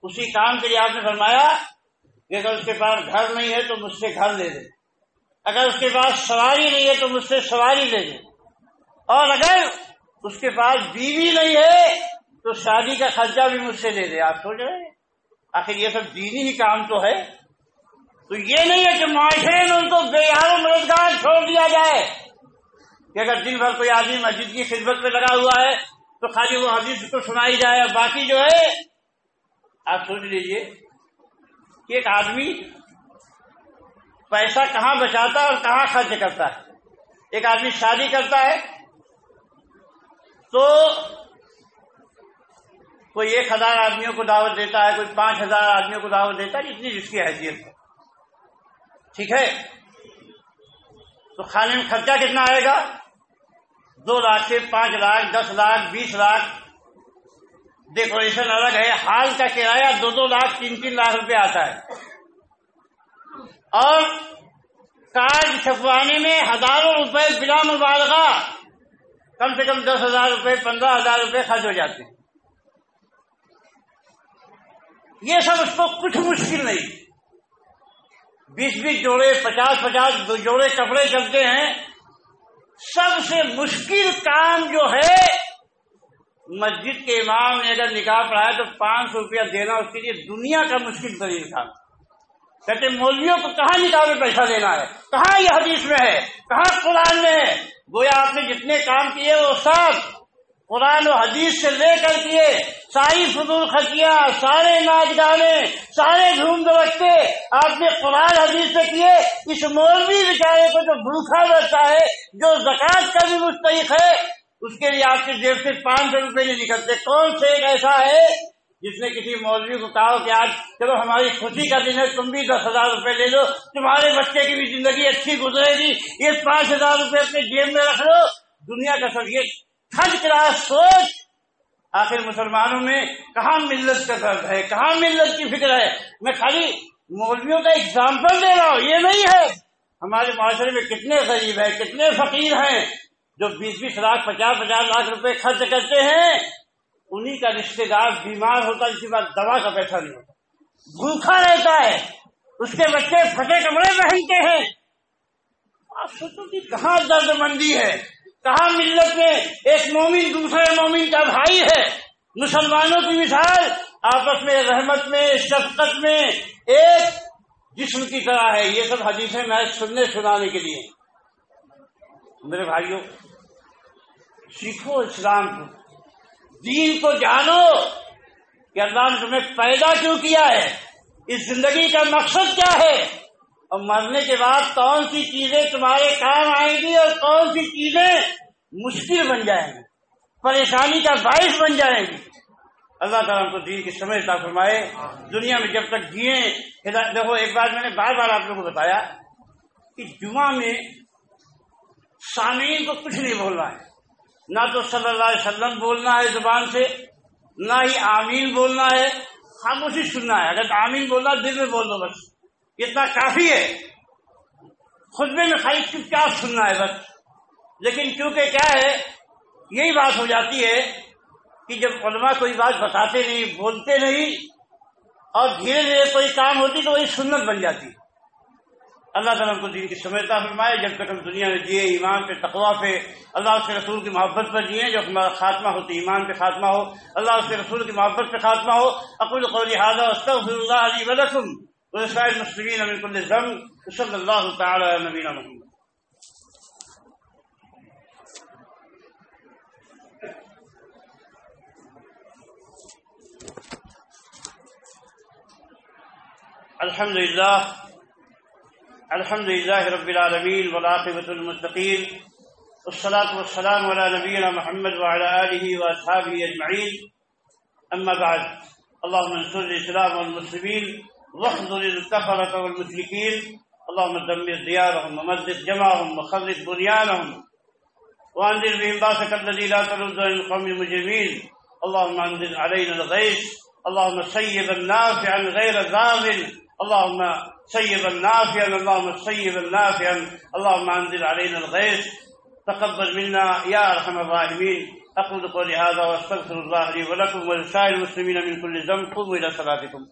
اسی کام کے لیے آپ نے فرمایا کہ اگر اس کے پاس گھر نہیں ہے تو مجھ سے گھر لے لے، اگر اس کے پاس سواری نہیں ہے تو مجھ سے سواری لے لے، اور اگر اس کے پاس بیوی نہیں ہے تو شادی کا خرچہ بھی مجھ سے لے لے۔ آپ سوچ رہے ہیں آخر یہ سب دینی ہی کام تو ہے۔ تو یہ نہیں ہے کہ معاشرے میں ان کو بے یار و مددگار چھوڑ دیا جائے کہ اگر دن بھر کوئی آدمی مسجد کی خدمت میں لگا ہوا ہے تو خالی وہ حدیث کو سنائی جائے اور باقی جو ہے آپ سوچ لیجئے کہ ایک آدمی پیسہ کہاں بچاتا ہے اور کہاں خرچ کرتا ہے۔ ایک آدمی شادی کرتا ہے تو کوئی 1000 آدمیوں کو دعوت دیتا ہے، کوئی 5000 آدمیوں کو دعوت دیتا ہے، جتنی جس کی حیثیت ہے، ٹھیک ہے۔ تو کھانے میں خرچہ کتنا آئے گا؟ 2 لاکھ سے 5 لاکھ 10 لاکھ 20 لاکھ، ڈیکوریشن الگ ہے، ہال کا کرایہ 2 لاکھ 3 لاکھ روپے آتا ہے، اور کارڈ چھپوانے میں ہزاروں روپے بلا مبالغہ کم سے کم 10,000 روپے 15,000 روپے خرچ ہو جاتے ہیں۔ یہ سب اس کو کچھ مشکل نہیں، 20 جوڑے 50 جوڑے کپڑے چلتے ہیں۔ سب سے مشکل کام جو ہے مسجد کے امام نے اگر نکاح پڑھایا تو 500 روپیہ دینا اس کے لیے دنیا کا مشکل ترین کام۔ کہتے مولویوں کو کہاں نکاح میں پیسہ دینا ہے، کہاں یہ حدیث میں ہے، کہاں قرآن میں ہے؟ گویا آپ نے جتنے کام کیے وہ سب قرآن و حدیث سے لے کر کیے، ساری فضول خرچیاں، سارے ناچ گانے، سارے دھوم دھڑکتے آپ نے قرآن حدیث سے کیے۔ اس مولوی بیچارے کو جو بھوکا رہتا ہے، جو زکوٰۃ کا بھی مستحق ہے، اس کے لیے آپ کی جیب سے 500 روپے نہیں نکلتے۔ کون سے ایک ایسا ہے جس نے کسی مولوی کو کہا کہ آج چلو ہماری خوشی کا دن ہے، تم بھی 10,000 روپے لے لو، تمہارے بچے کی بھی زندگی اچھی گزرے گی، یہ 5,000 روپے اپنے جیب میں رکھ لو۔ دنیا کا سب یہ کھج رہا سوچ۔ آخر مسلمانوں میں کہاں ملت کا درد ہے، کہاں ملت کی فکر ہے؟ میں خالی مولویوں کا اگزامپل دے رہا ہوں، یہ نہیں ہے۔ ہمارے معاشرے میں کتنے غریب ہیں، کتنے فقیر ہیں جو 20-20 لاکھ 50-50 لاکھ روپے خرچ کرتے ہیں، انہی کا رشتہ دار بیمار ہوتا ہے، اس کے بعد دوا کا پیسہ نہیں ہوتا، بھوکا رہتا ہے، اس کے بچے پھٹے کپڑے پہنتے ہیں۔ آپ سوچو کہ کہاں درد مندی ہے، کہاں ملت میں ایک مومن دوسرے مومن کا بھائی ہے۔ مسلمانوں کی مثال آپس میں رحمت میں، شفقت میں ایک جسم کی طرح ہے۔ یہ سب حدیثیں میں سننے سنانے کے لیے۔ میرے بھائیوں، سیکھو اسلام کو، دین کو جانو کہ اللہ نے تمہیں پیدا کیوں کیا ہے، اس زندگی کا مقصد کیا ہے، اور مرنے کے بعد کون سی چیزیں تمہارے کام آئیں گی اور کون سی چیزیں مشکل بن جائیں گی، پریشانی کا باعث بن جائیں گی۔ اللہ تعالیٰ ہم کو دین کی سمجھ عطا فرمائے۔ دنیا میں جب تک جئیں، دیکھو ایک بات میں نے بار بار آپ لوگوں کو بتایا کہ جمعہ میں سامعین کو کچھ نہیں بولنا ہے، نہ تو صلی اللہ علیہ وسلم بولنا ہے زبان سے، نہ ہی آمین بولنا ہے، خاموشی سننا ہے۔ اگر آمین بولنا دل میں بول دو، بس اتنا کافی ہے۔ خطبے میں خالی چپ چاپ سننا ہے بس۔ لیکن کیونکہ کیا ہے، یہی بات ہو جاتی ہے کہ جب علماء کوئی بات بتاتے نہیں، بولتے نہیں، اور دھیرے دھیرے کوئی کام ہوتی تو وہی سنت بن جاتی۔ اللہ تعالیٰ ہم کو دین کی سمجھ عطا فرمائے۔ جب تک ہم دنیا میں جیے ایمان پہ، تقویٰ پہ، اللہ اس کے رسول کی محبت پر جیے، جب ہمارا خاتمہ ہو تو ایمان پہ خاتمہ ہو، اللہ اس کے رسول کی محبت پہ خاتمہ ہو۔ اقول قولی ھذا واستغفر اللہ لی ولکم ولسائر المسلمین من کل ذنب، صلی اللہ تعالی علی نبینا محمد۔ الحمد للہ رب العالمین والعاقبۃ للمتقین، والصلاة والسلام علی نبینا محمد وعلی آلہ واصحابہ اجمعین، اما بعد، اللهم انصر الاسلام والمسلمین واخذل الكفرة والمشرکین، اللهم دمر دیارهم ومزق جمعهم وخرب بنیانهم وانزل بهم باسك الذي لا ترد عن القوم المجرمين، اللهم انزل علينا الغيث، اللهم سيبا نافعا غير ظالم، اللهم سيبا نافعا، اللهم سيبا نافعا، اللهم انزل علينا الغيث، تقبل منا يا ارحم الراحمين۔ اقول قولي هذا واستغفر الله لي ولكم ولسائر المسلمين من كل ذنب، قوموا الى صلاتكم۔